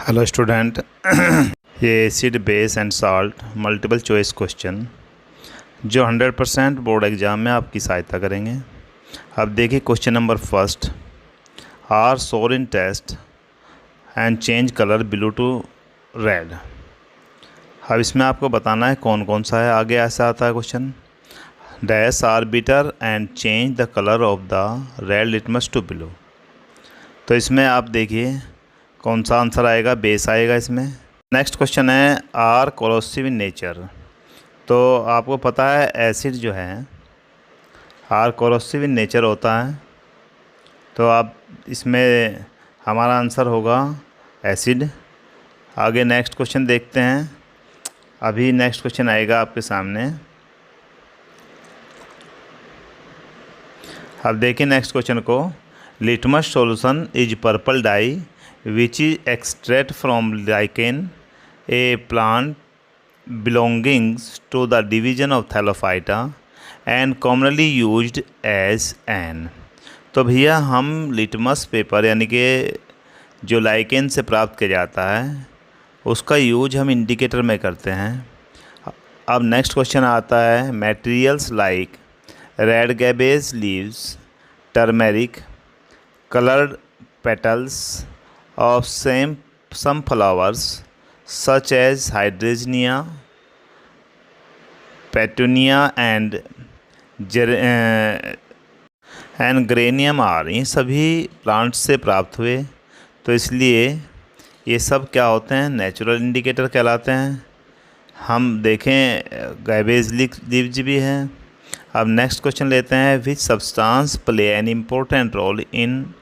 Hello student. ये acid base and salt multiple choice question जो 100% board exam में आपकी सहायता करेंगे। अब देखिए question number first, are sour in taste and change colour blue to red. अब इसमें आपको बताना है कौन कौन सा है। आगे ऐसा आता है question, dash are bitter and change the colour of the red litmus to blue. तो इसमें आप देखिए कौन सा आंसर आएगा, बेस आएगा इसमें। नेक्स्ट क्वेश्चन है, आर कोरोसिव इन नेचर। तो आपको पता है एसिड जो है आर कोरोसिव इन नेचर होता है, तो आप इसमें हमारा आंसर होगा एसिड। आगे नेक्स्ट क्वेश्चन देखते हैं। अभी नेक्स्ट क्वेश्चन आएगा आपके सामने। अब देखिए नेक्स्ट क्वेश्चन को, litmus solution is purple dye which is extract from lichen, a plant belonging to the division of Thallophyta and commonly used as an। तो भैया हम लिटमस पेपर यानी कि जो लाइकेन से प्राप्त किया जाता है उसका यूज हम इंडिकेटर में करते हैं। अब नेक्स्ट क्वेश्चन आता है, materials like red cabbage leaves, turmeric, coloured petals of some flowers such as hydrangeas, petunia and geranium are, ये सभी प्लांट्स से प्राप्त हुए, तो इसलिए ये सब क्या होते हैं, नेचुरल इंडिकेटर कहलाते हैं। हम देखें गैबेज लीव्स भी हैं। अब नेक्स्ट क्वेश्चन लेते हैं, which substance play an important role in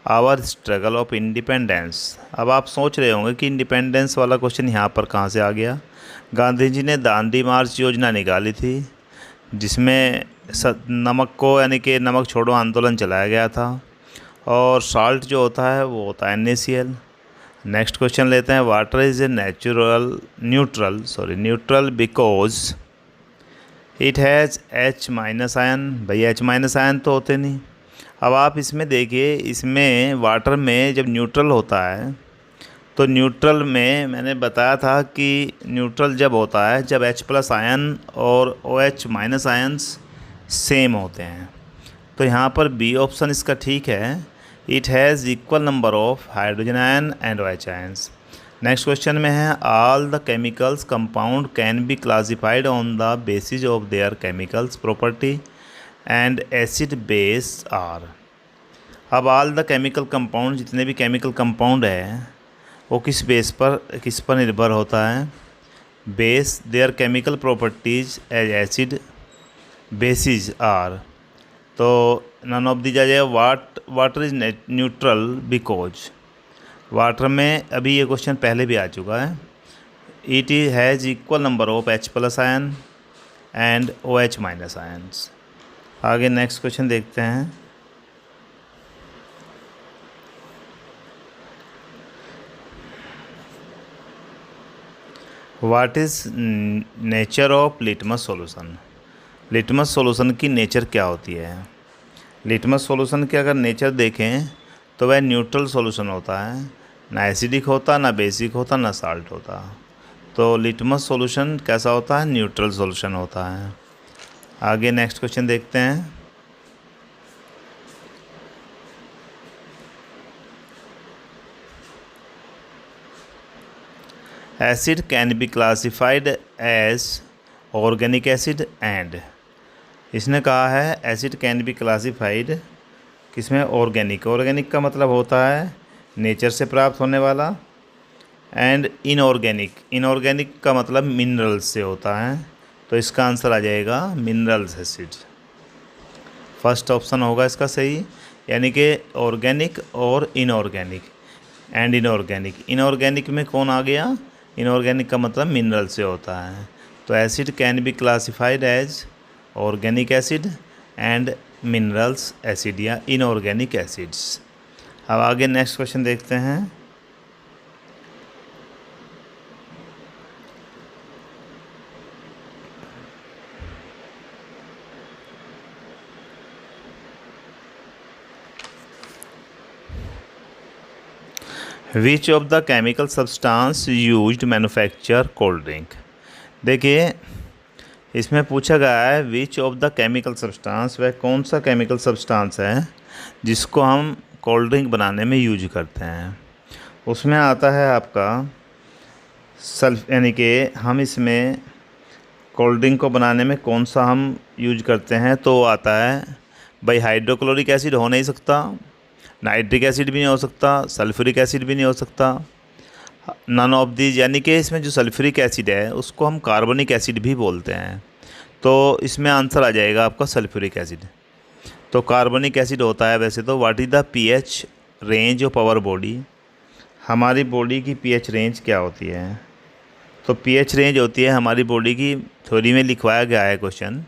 our struggle of independence. अब आप सोच रहे होंगे कि इंडिपेंडेंस वाला क्वेश्चन यहाँ पर कहाँ से आ गया। गांधी जी ने दांडी मार्च योजना निकाली थी जिसमें नमक को यानी कि नमक छोड़ो आंदोलन चलाया गया था, और साल्ट जो होता है वो होता है NaCl। नेक्स्ट क्वेश्चन लेते हैं, water is a neutral because it has H- ion. भाई H- आयन तो होते नहीं। अब आप इसमें देखिए, इसमें वाटर में जब न्यूट्रल होता है तो न्यूट्रल में मैंने बताया था कि न्यूट्रल जब होता है जब H+ आयन और OH- आयन्स सेम होते हैं। तो यहाँ पर बी ऑप्शन इसका ठीक है, it has equal number of hydrogen ion and OH ions. Next question में है, all the chemicals compound can be classified on the basis of their chemicals property and acid base are. अब all the chemical compound, जितने भी chemical compound हैं वो किस पर निर्भर होता है, base their chemical properties as acid basis are. तो नन ऑफ दी जाए, water is neutral because, water में अभी ये क्वेश्चन पहले भी आ चुका है, it is has equal number of H+ ion and OH- ions. आगे नेक्स्ट क्वेश्चन देखते हैं, what is nature of litmus solution. Litmus solution की नेचर क्या होती है। लिटमस सॉल्यूशन की अगर नेचर देखें तो वह न्यूट्रल सॉल्यूशन होता है, ना एसिडिक होता, ना बेसिक होता, ना साल्ट होता। तो लिटमस सॉल्यूशन कैसा होता है, न्यूट्रल सॉल्यूशन होता है। आगे नेक्स्ट क्वेश्चन देखते हैं, acid can be classified as organic acid and. इसने कहा है एसिड कैन बी क्लासिफाइड किसमें, ऑर्गेनिक। ऑर्गेनिक का मतलब होता है नेचर से प्राप्त होने वाला, एंड इनऑर्गेनिक का मतलब मिनरल्स से होता है। तो इसका आंसर आ जाएगा मिनरल्स एसिड। फर्स्ट ऑप्शन होगा इसका सही, यानी कि ऑर्गेनिक और इनऑर्गेनिक एंड इनऑर्गेनिक में कौन आ गया, इनऑर्गेनिक का मतलब मिनरल से होता है। तो acid can be classified as organic acid and minerals acid या इनऑर्गेनिक एसिड्स। अब आगे नेक्स्ट क्वेश्चन देखते हैं, which of the chemical substance used manufacture cold drink. देखिए इसमें पूछा गया है which of the chemical substance, वह कौन सा केमिकल सब्सटेंस है जिसको हम कोल्ड ड्रिंक बनाने में यूज करते हैं। उसमें आता है आपका सल्फ, यानी कि हम इसमें कोल्ड ड्रिंक को बनाने में कौन सा हम यूज करते हैं, तो आता है भाई हाइड्रोक्लोरिक एसिड हो नहीं सकता, नाइट्रिक एसिड भी नहीं हो सकता, सल्फ्यूरिक एसिड भी नहीं हो सकता, नन ऑफ दीज। यानी कि इसमें जो सल्फ्यूरिक एसिड है उसको हम कार्बनिक एसिड भी बोलते हैं, तो इसमें आंसर आ जाएगा आपका सल्फ्यूरिक एसिड। तो कार्बनिक एसिड होता है वैसे तो। What is the pH range of our body, हमारी बॉडी की पीएच रेंज क्या होती है। तो पीएच रेंज होती है हमारी बॉडी की, थ्योरी में लिखवाया गया है क्वेश्चन,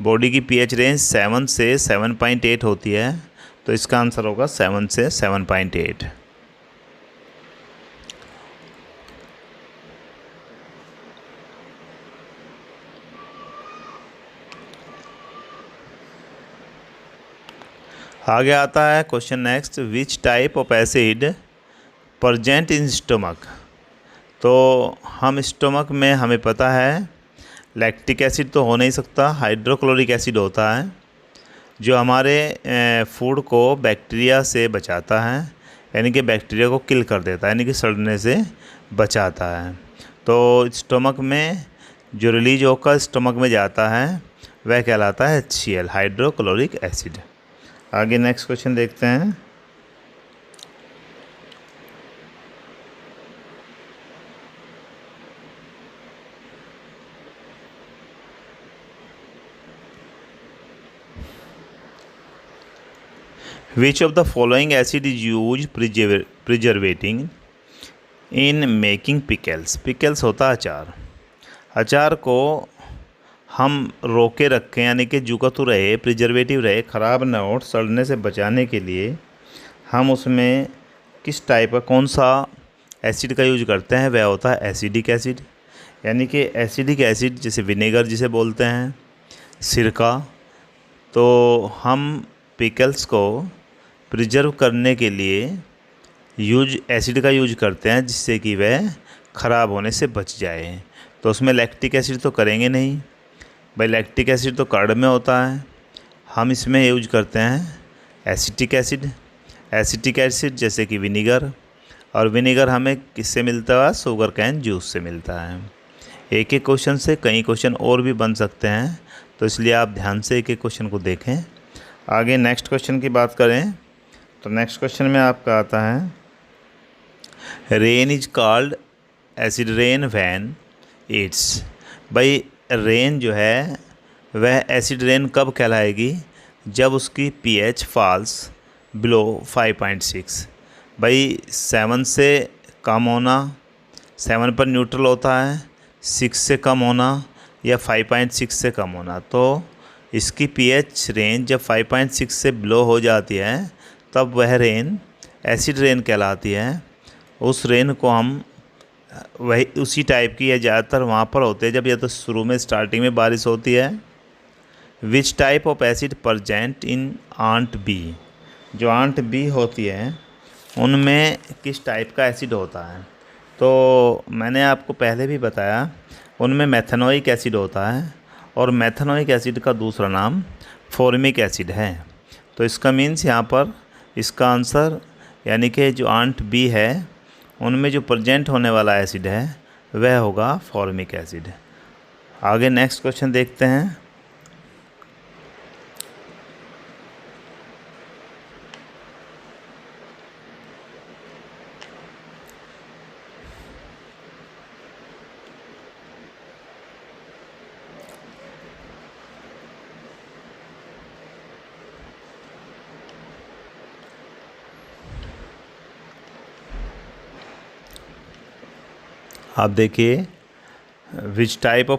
बॉडी की पीएच रेंज 7 से 7.8 होती है, तो इसका आंसर होगा 7 से 7.8। आगे आता है question next, which type of acid present in stomach. तो हम स्टमक में हमें पता है लैक्टिक एसिड तो हो नहीं सकता, हाइड्रोक्लोरिक एसिड होता है जो हमारे फूड को बैक्टीरिया से बचाता है, यानी कि बैक्टीरिया को किल कर देता है, यानी कि सड़ने से बचाता है। तो स्टमक में जो रिलीज होकर स्टमक में जाता है वह कहलाता है HCl, हाइड्रोक्लोरिक एसिड। आगे नेक्स्ट क्वेश्चन देखते हैं। Which of the following acid is use प्रिजर्वेटिंग in making pickles. Pickles होता है अचार, अचार को हम रोके रखें, यानी कि जुकतु रहे, प्रिजर्वेटिव रहे, ख़राब न हो, सड़ने से बचाने के लिए हम उसमें किस टाइप का कौन सा एसिड का यूज करते हैं, वह होता है एसिडिक एसिड। यानी कि एसिडिक एसिड जैसे विनेगर जिसे बोलते हैं, सिरका। तो हम पिकल्स को प्रिजर्व करने के लिए एसिड का यूज करते हैं जिससे कि वह ख़राब होने से बच जाए। तो उसमें लैक्टिक एसिड तो करेंगे नहीं भाई, लैक्टिक एसिड तो कर्ड में होता है, हम इसमें यूज करते हैं एसिटिक एसिड। एसिटिक एसिड जैसे कि विनीगर, और विनीगर हमें किससे मिलता है, शुगर कैन जूस से मिलता है। एक एक क्वेश्चन से कई क्वेश्चन और भी बन सकते हैं, तो इसलिए आप ध्यान से एक एक क्वेश्चन को देखें। आगे नेक्स्ट क्वेश्चन की बात करें तो नेक्स्ट क्वेश्चन में आपका आता है rain is called acid rain when it's. भाई रेन जो है वह एसिड रेन कब कहलाएगी, जब उसकी पीएच फॉल्स बिलो 5.6। भाई 7 से कम होना, 7 पर न्यूट्रल होता है, 6 से कम होना या 5.6 से कम होना। तो इसकी पीएच रेंज जब 5.6 से बिलो हो जाती है तब वह रेन एसिड रेन कहलाती है। उस रेन को हम वही उसी टाइप की है, ज़्यादातर वहाँ पर होते हैं जब या तो शुरू में स्टार्टिंग में बारिश होती है। Which type of acid present in ant bee. जो आंट बी होती है उनमें किस टाइप का एसिड होता है, तो मैंने आपको पहले भी बताया उनमें मेथेनोइक एसिड होता है, और मेथेनोइक एसिड का दूसरा नाम फॉर्मिक एसिड है। तो इसका मीन्स यहाँ पर इसका आंसर, यानी कि जो आंट बी है उनमें जो प्रेजेंट होने वाला एसिड है वह होगा फॉर्मिक एसिड। आगे नेक्स्ट क्वेश्चन देखते हैं। आप देखिए which type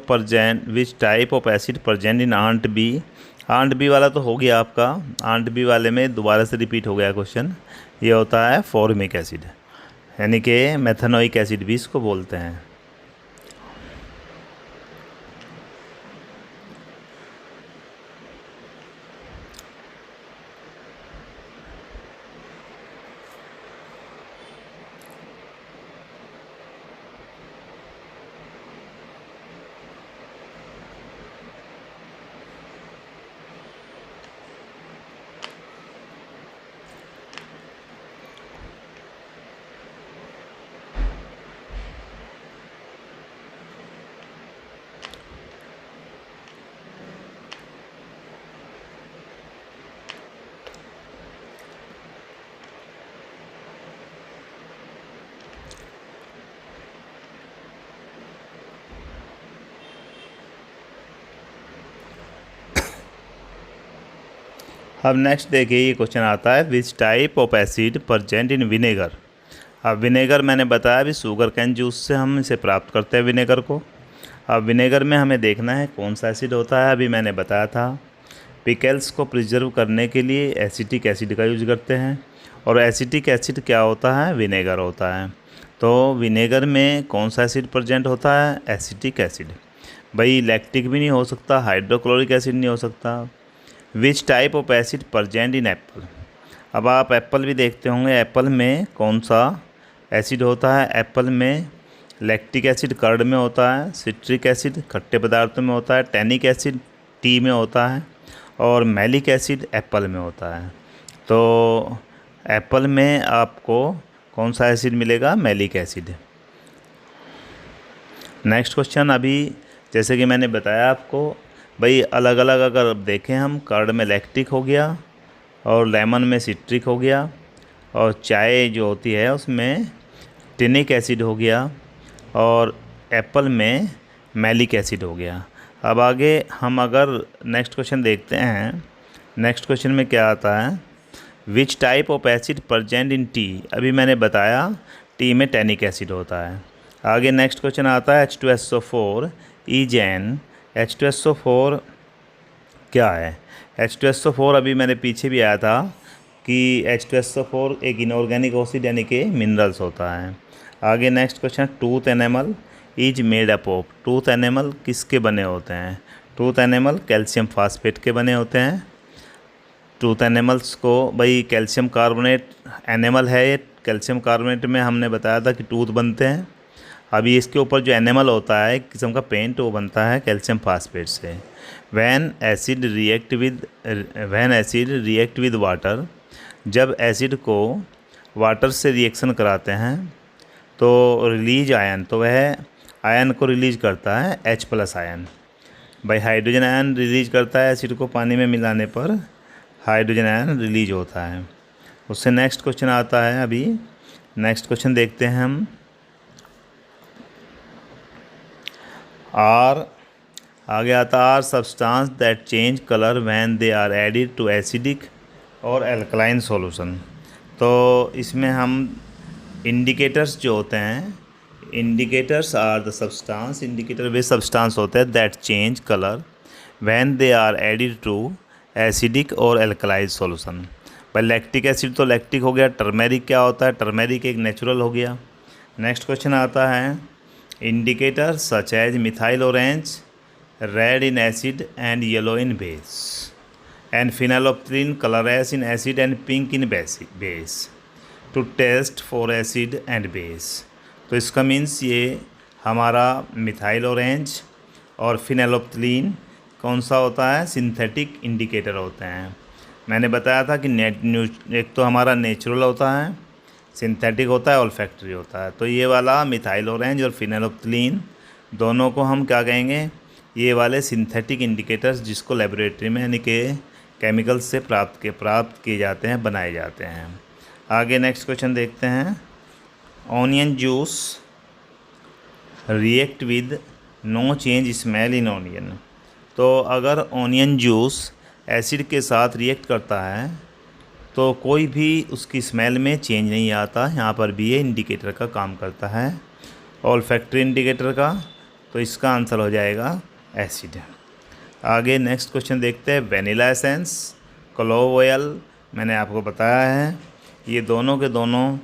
of acid present in ant bee. Ant bee वाला तो हो गया आपका, आंट बी वाले में दोबारा से रिपीट हो गया क्वेश्चन। ये होता है फॉर्मिक एसिड, यानी कि मेथेनोइक एसिड भी इसको बोलते हैं। अब नेक्स्ट देखिए, ये क्वेश्चन आता है which type of acid present in vinegar. अब विनेगर मैंने बताया अभी शुगर कैन जूस से हम इसे प्राप्त करते हैं विनेगर को। अब विनेगर में हमें देखना है कौन सा एसिड होता है। अभी मैंने बताया था पिकल्स को प्रिजर्व करने के लिए एसिटिक एसिड का यूज करते हैं, और एसिटिक एसिड क्या होता है, विनेगर होता है। तो विनेगर में कौन सा एसिड प्रेजेंट होता है, एसिटिक एसिड। भाई लैक्टिक भी नहीं हो सकता, हाइड्रोक्लोरिक एसिड नहीं हो सकता। विच type of acid present in Apple. अब आप एप्पल भी देखते होंगे, एप्पल में कौन सा एसिड होता है। एप्पल में लैक्टिक एसिड कर्ड में होता है, सिट्रिक एसिड खट्टे पदार्थों में होता है, टैनिक एसिड टी में होता है, और मैलिक एसिड एप्पल में होता है। तो एप्पल में आपको कौन सा एसिड मिलेगा, मैलिक एसिड। नेक्स्ट क्वेश्चन, अभी जैसे कि मैंने बताया आपको, भाई अलग अलग अगर देखें हम, कर्ड में लैक्टिक हो गया और लेमन में सिट्रिक हो गया, और चाय जो होती है उसमें टिनिक एसिड हो गया, और एप्पल में मैलिक एसिड हो गया। अब आगे हम अगर नेक्स्ट क्वेश्चन देखते हैं, नेक्स्ट क्वेश्चन में क्या आता है, which type of acid present in T. अभी मैंने बताया टी में टैनिक एसिड होता है। आगे नेक्स्ट क्वेश्चन आता है H2SO4 इज एन। H2SO4 क्या है, H2SO4 अभी मैंने पीछे भी आया था कि H2SO4 एक इनऑर्गेनिक एसिड यानी कि मिनरल्स होता है। आगे next question, tooth animal is made up of. Tooth animal किसके बने होते हैं, टूथ एनिमल कैल्शियम फास्फेट के बने होते हैं। टूथ एनिमल्स को भाई कैल्शियम कार्बोनेट एनिमल है ये, कैल्शियम कार्बोनेट में हमने बताया था कि टूथ बनते हैं। अभी इसके ऊपर जो एनिमल होता है एक किस्म का पेंट, वो बनता है कैल्शियम फास्फेट से। When acid react with water. जब एसिड को वाटर से रिएक्शन कराते हैं तो रिलीज आयन, तो वह आयन को रिलीज करता है H+ आयन। भाई हाइड्रोजन आयन रिलीज करता है एसिड को पानी में मिलाने पर, हाइड्रोजन आयन रिलीज होता है उससे। नेक्स्ट क्वेश्चन आता है, अभी नेक्स्ट क्वेश्चन देखते हैं हम। आगे आता are substance that change colour when they are added to acidic और एल्कलाइन सॉल्यूशन। तो इसमें हम इंडिकेटर्स जो होते हैं, indicators are the substance, indicator वे सब्सटेंस होते हैं that change colour when they are added to acidic और एल्कलाइन सॉल्यूशन। भाई लैक्टिक एसिड तो लैक्टिक हो गया, टर्मेरिक क्या होता है, टर्मेरिक एक नेचुरल हो गया। नेक्स्ट क्वेश्चन आता है, indicator such as methyl orange red in acid and yellow in base and phenolphthalein colourless in acid and pink in base to test for acid and base. तो इसका means ये हमारा methyl orange और फिनाइलफ्थलीन कौन सा होता है, सिंथेटिक इंडिकेटर होते हैं। मैंने बताया था कि एक तो हमारा नेचुरल होता है, सिंथेटिक होता है, ऑल्फैक्टरी होता है। तो ये वाला मिथाइल ऑरेंज और फिनाइलफ्थलीन दोनों को हम क्या कहेंगे, ये वाले सिंथेटिक इंडिकेटर्स, जिसको लेबोरेटरी में यानी कि केमिकल्स से प्राप्त किए जाते हैं, बनाए जाते हैं। आगे नेक्स्ट क्वेश्चन देखते हैं, onion juice react with no change smell in onion. तो अगर ऑनियन जूस एसिड के साथ रिएक्ट करता है तो कोई भी उसकी स्मेल में चेंज नहीं आता। यहाँ पर भी ये इंडिकेटर का काम करता है, ऑल्फैक्टरी इंडिकेटर का। तो इसका आंसर हो जाएगा एसिड। आगे नेक्स्ट क्वेश्चन देखते हैं, वेनिला एसेंस, क्लोव ऑयल, मैंने आपको बताया है ये दोनों के दोनों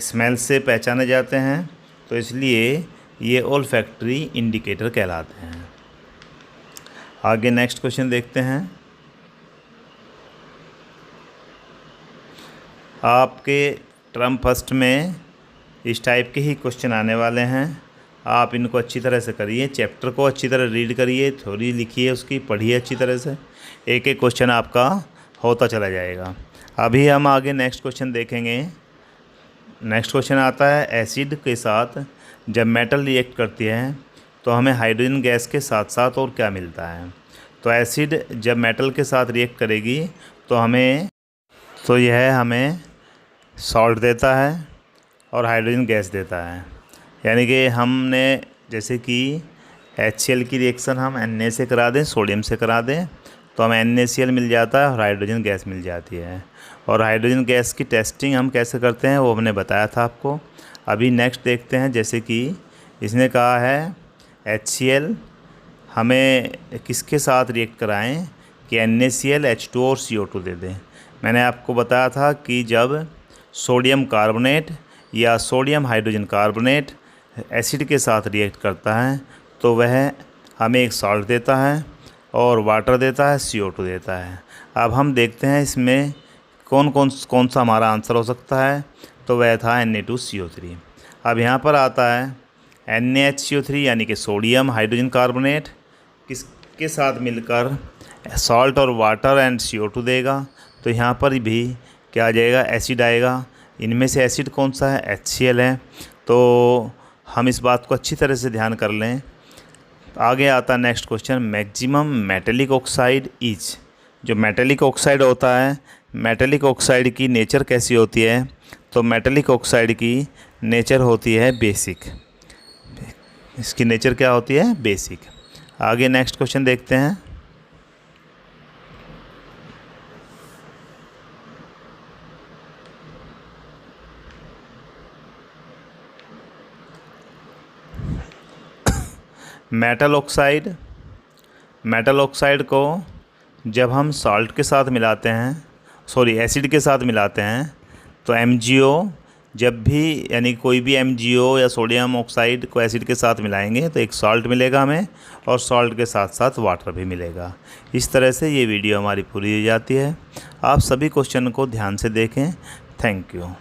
स्मेल से पहचाने जाते हैं, तो इसलिए ये ऑल्फैक्टरी इंडिकेटर कहलाते हैं। आगे नेक्स्ट क्वेश्चन देखते हैं, आपके टर्म फर्स्ट में इस टाइप के ही क्वेश्चन आने वाले हैं। आप इनको अच्छी तरह से करिए, चैप्टर को अच्छी तरह रीड करिए, थ्योरी लिखिए, उसकी पढ़िए अच्छी तरह से, एक एक क्वेश्चन आपका होता चला जाएगा। अभी हम आगे नेक्स्ट क्वेश्चन देखेंगे। नेक्स्ट क्वेश्चन आता है, एसिड के साथ जब मेटल रिएक्ट करती है तो हमें हाइड्रोजन गैस के साथ साथ और क्या मिलता है। तो एसिड जब मेटल के साथ रिएक्ट करेगी तो यह हमें सॉल्ट देता है और हाइड्रोजन गैस देता है। यानी कि हमने जैसे कि HCl की रिएक्शन हम Na से करा दें, सोडियम से करा दें, तो हमें NaCl मिल जाता है और हाइड्रोजन गैस मिल जाती है। और हाइड्रोजन गैस की टेस्टिंग हम कैसे करते हैं वो हमने बताया था आपको। अभी नेक्स्ट देखते हैं, जैसे कि इसने कहा है HCl हमें किसके साथ रिएक्ट कराएं कि NaCl H2 और CO2 दे दें। मैंने आपको बताया था कि जब सोडियम कार्बोनेट या सोडियम हाइड्रोजन कार्बोनेट एसिड के साथ रिएक्ट करता है तो वह हमें एक सॉल्ट देता है और वाटर देता है, CO2 देता है। अब हम देखते हैं इसमें कौन सा हमारा आंसर हो सकता है, तो वह था Na2CO3। अब यहाँ पर आता है NaHCO3 यानी कि सोडियम हाइड्रोजन कार्बोनेट किसके साथ मिलकर सॉल्ट और वाटर एंड CO2 देगा, तो यहाँ पर भी क्या आ जाएगा, एसिड आएगा। इनमें से एसिड कौन सा है, HCl है। तो हम इस बात को अच्छी तरह से ध्यान कर लें। आगे आता है next question, maximum metallic oxide is. जो मेटेलिक ऑक्साइड होता है, मेटेलिक ऑक्साइड की नेचर कैसी होती है, तो मेटेलिक ऑक्साइड की नेचर होती है बेसिक। इसकी नेचर क्या होती है, बेसिक। आगे नेक्स्ट क्वेश्चन देखते हैं। मेटल ऑक्साइड को जब हम सॉल्ट के साथ मिलाते हैं, एसिड के साथ मिलाते हैं, तो MgO जब भी यानी कोई भी MgO या सोडियम ऑक्साइड को एसिड के साथ मिलाएंगे तो एक सॉल्ट मिलेगा हमें, और सॉल्ट के साथ साथ वाटर भी मिलेगा। इस तरह से ये वीडियो हमारी पूरी हो जाती है। आप सभी क्वेश्चन को ध्यान से देखें। Thank you.